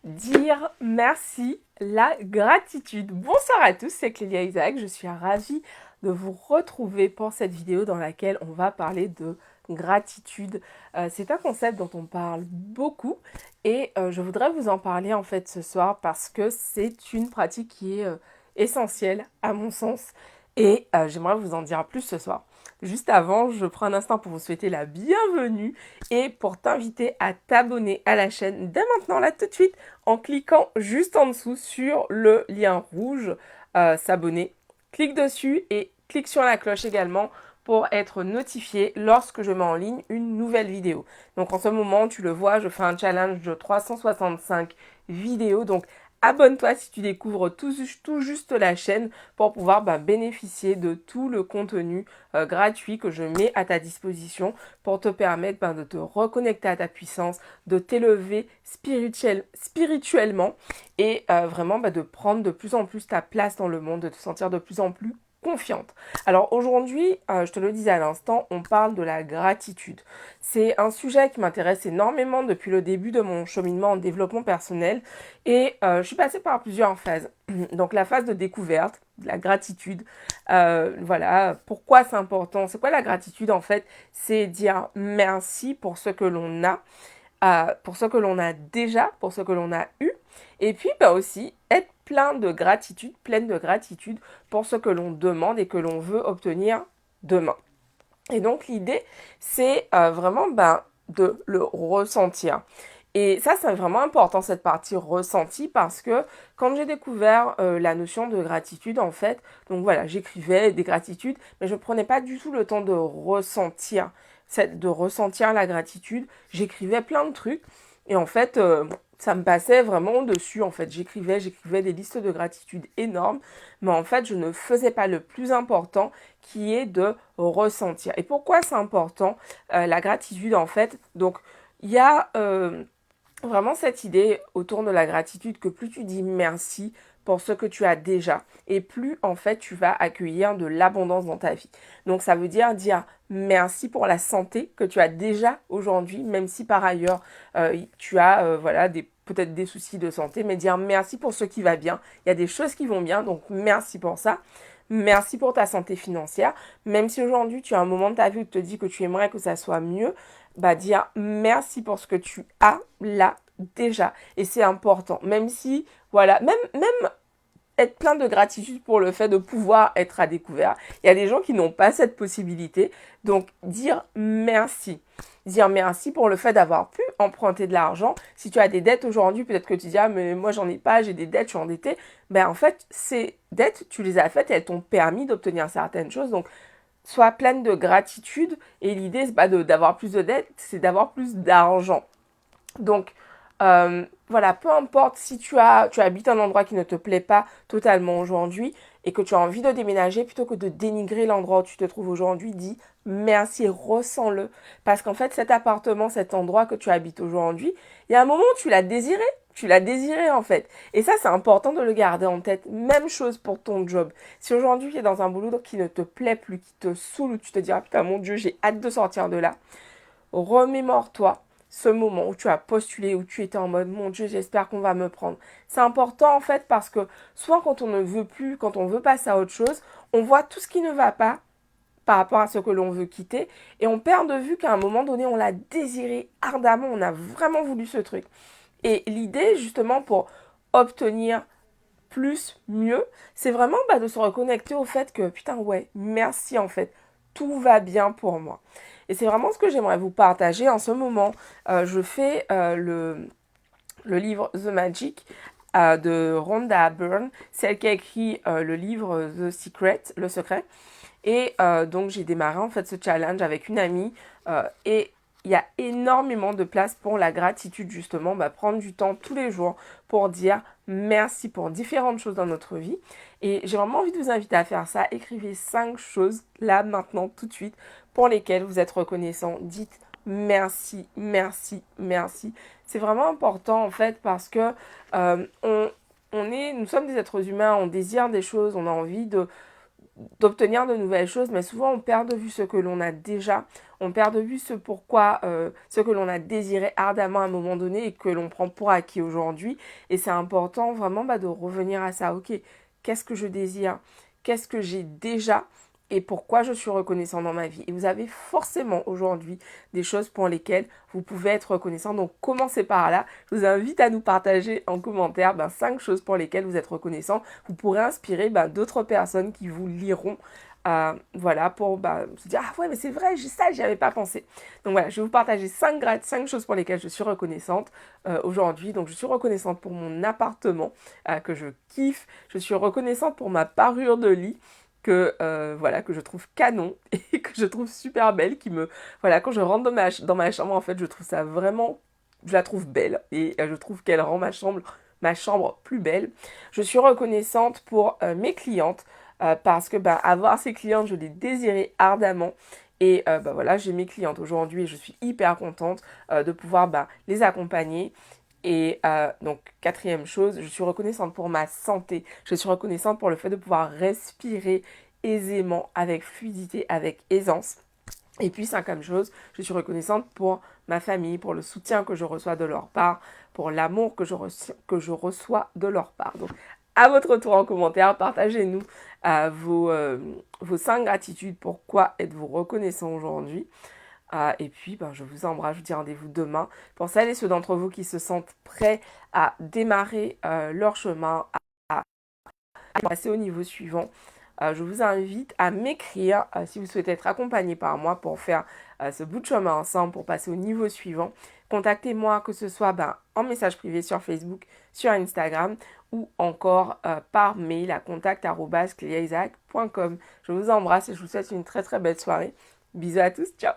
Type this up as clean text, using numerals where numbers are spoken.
Dire merci, la gratitude. Bonsoir à tous, c'est Clélia Isaac. Je suis ravie de vous retrouver pour cette vidéo dans laquelle on va parler de gratitude. C'est un concept dont on parle beaucoup et je voudrais vous en parler en fait ce soir parce que c'est une pratique qui est essentielle à mon sens et j'aimerais vous en dire plus ce soir. Juste avant, je prends un instant pour vous souhaiter la bienvenue et pour t'inviter à t'abonner à la chaîne dès maintenant, là tout de suite, en cliquant juste en dessous sur le lien rouge s'abonner. Clique dessus et clique sur la cloche également pour être notifié lorsque je mets en ligne une nouvelle vidéo. Donc en ce moment, tu le vois, je fais un challenge de 365 vidéos. Donc abonne-toi si tu découvres tout juste la chaîne pour pouvoir bénéficier de tout le contenu gratuit que je mets à ta disposition pour te permettre de te reconnecter à ta puissance, de t'élever spirituellement et vraiment de prendre de plus en plus ta place dans le monde, de te sentir de plus en plus confiante. Alors aujourd'hui, je te le disais à l'instant, on parle de la gratitude. C'est un sujet qui m'intéresse énormément depuis le début de mon cheminement en développement personnel et je suis passée par plusieurs phases. Donc la phase de découverte, de la gratitude, voilà, pourquoi c'est important, c'est quoi la gratitude en fait, c'est dire merci pour ce que l'on a, pour ce que l'on a déjà, pour ce que l'on a eu, et puis aussi être pleine de gratitude pour ce que l'on demande et que l'on veut obtenir demain. Et donc l'idée, c'est vraiment de le ressentir. Et ça, c'est vraiment important, cette partie ressenti, parce que quand j'ai découvert la notion de gratitude, en fait, donc voilà, j'écrivais des gratitudes, mais je ne prenais pas du tout le temps de ressentir la gratitude. J'écrivais plein de trucs, et en fait, ça me passait vraiment au-dessus, en fait. J'écrivais des listes de gratitude énormes, mais en fait, je ne faisais pas le plus important, qui est de ressentir. Et pourquoi c'est important, la gratitude, en fait? Donc, il y a vraiment cette idée autour de la gratitude que plus tu dis merci pour ce que tu as déjà et plus en fait tu vas accueillir de l'abondance dans ta vie. Donc ça veut dire merci pour la santé que tu as déjà aujourd'hui, même si par ailleurs tu as voilà peut-être des soucis de santé, mais dire merci pour ce qui va bien. Il y a des choses qui vont bien, donc merci pour ça. Merci pour ta santé financière. Même si aujourd'hui tu as un moment de ta vie où tu te dis que tu aimerais que ça soit mieux, dire merci pour ce que tu as là déjà. Et c'est important. Même si, voilà, même être plein de gratitude pour le fait de pouvoir être à découvert. Il y a des gens qui n'ont pas cette possibilité. Donc, dire merci. Dire merci pour le fait d'avoir pu emprunter de l'argent. Si tu as des dettes aujourd'hui, peut-être que tu dis, ah, mais moi, j'en ai pas, j'ai des dettes, je suis endettée. En fait, ces dettes, tu les as faites et elles t'ont permis d'obtenir certaines choses. Donc, sois pleine de gratitude. Et l'idée, c'est pas d'avoir plus de dettes, c'est d'avoir plus d'argent. Donc, voilà, peu importe si tu habites un endroit qui ne te plaît pas totalement aujourd'hui et que tu as envie de déménager, plutôt que de dénigrer l'endroit où tu te trouves aujourd'hui, dis merci et ressens-le. Parce qu'en fait, cet appartement, cet endroit que tu habites aujourd'hui, il y a un moment où tu l'as désiré. Tu l'as désiré en fait. Et ça, c'est important de le garder en tête. Même chose pour ton job. Si aujourd'hui tu es dans un boulot qui ne te plaît plus, qui te saoule, où tu te dis, ah putain, mon Dieu, j'ai hâte de sortir de là, remémore-toi ce moment où tu as postulé, où tu étais en mode mon Dieu, j'espère qu'on va me prendre. C'est important en fait parce que souvent quand on ne veut plus, quand on veut passer à autre chose, on voit tout ce qui ne va pas par rapport à ce que l'on veut quitter et on perd de vue qu'à un moment donné, on l'a désiré ardemment, on a vraiment voulu ce truc. Et l'idée justement pour obtenir plus, mieux, c'est vraiment de se reconnecter au fait que putain ouais, merci en fait, tout va bien pour moi. Et c'est vraiment ce que j'aimerais vous partager en ce moment. Je fais le livre The Magic de Rhonda Byrne, celle qui a écrit le livre The Secret, Le Secret. Et donc j'ai démarré en fait ce challenge avec une amie et il y a énormément de place pour la gratitude justement, prendre du temps tous les jours pour dire merci pour différentes choses dans notre vie. Et j'ai vraiment envie de vous inviter à faire ça. Écrivez 5 choses là maintenant tout de suite pour lesquelles vous êtes reconnaissant. Dites merci, merci, merci. C'est vraiment important en fait parce que nous sommes des êtres humains, on désire des choses, on a envie d'obtenir de nouvelles choses, mais souvent on perd de vue ce que l'on a déjà, on perd de vue ce que l'on a désiré ardemment à un moment donné et que l'on prend pour acquis aujourd'hui. Et c'est important vraiment de revenir à ça. Ok, qu'est-ce que je désire? Qu'est-ce que j'ai déjà? Et pourquoi je suis reconnaissant dans ma vie. Et vous avez forcément aujourd'hui des choses pour lesquelles vous pouvez être reconnaissant. Donc commencez par là. Je vous invite à nous partager en commentaire 5 choses pour lesquelles vous êtes reconnaissant. Vous pourrez inspirer d'autres personnes qui vous liront. Voilà, pour se dire, ah ouais, mais c'est vrai, ça, j'y avais pas pensé. Donc voilà, je vais vous partager 5 choses pour lesquelles je suis reconnaissante aujourd'hui. Donc je suis reconnaissante pour mon appartement que je kiffe. Je suis reconnaissante pour ma parure de lit que je trouve canon et que je trouve super belle, quand je rentre dans ma chambre, en fait, je trouve ça vraiment, je la trouve belle et je trouve qu'elle rend ma chambre plus belle. Je suis reconnaissante pour mes clientes parce que avoir ces clientes, je les désirais ardemment. Et voilà, j'ai mes clientes aujourd'hui et je suis hyper contente de pouvoir les accompagner. Et donc, quatrième chose, je suis reconnaissante pour ma santé. Je suis reconnaissante pour le fait de pouvoir respirer aisément, avec fluidité, avec aisance. Et puis, cinquième chose, je suis reconnaissante pour ma famille, pour le soutien que je reçois de leur part, pour l'amour que je reçois de leur part. Donc, à votre tour en commentaire, partagez-nous vos 5 gratitudes. Pourquoi êtes-vous reconnaissant aujourd'hui? Et puis, je vous embrasse, je vous dis rendez-vous demain. Pour celles et ceux d'entre vous qui se sentent prêts à démarrer leur chemin, à passer au niveau suivant, je vous invite à m'écrire si vous souhaitez être accompagné par moi pour faire ce bout de chemin ensemble, pour passer au niveau suivant. Contactez-moi, que ce soit en message privé sur Facebook, sur Instagram ou encore par mail à contact@cléliaisaac.com. Je vous embrasse et je vous souhaite une très très belle soirée. Bisous à tous, ciao!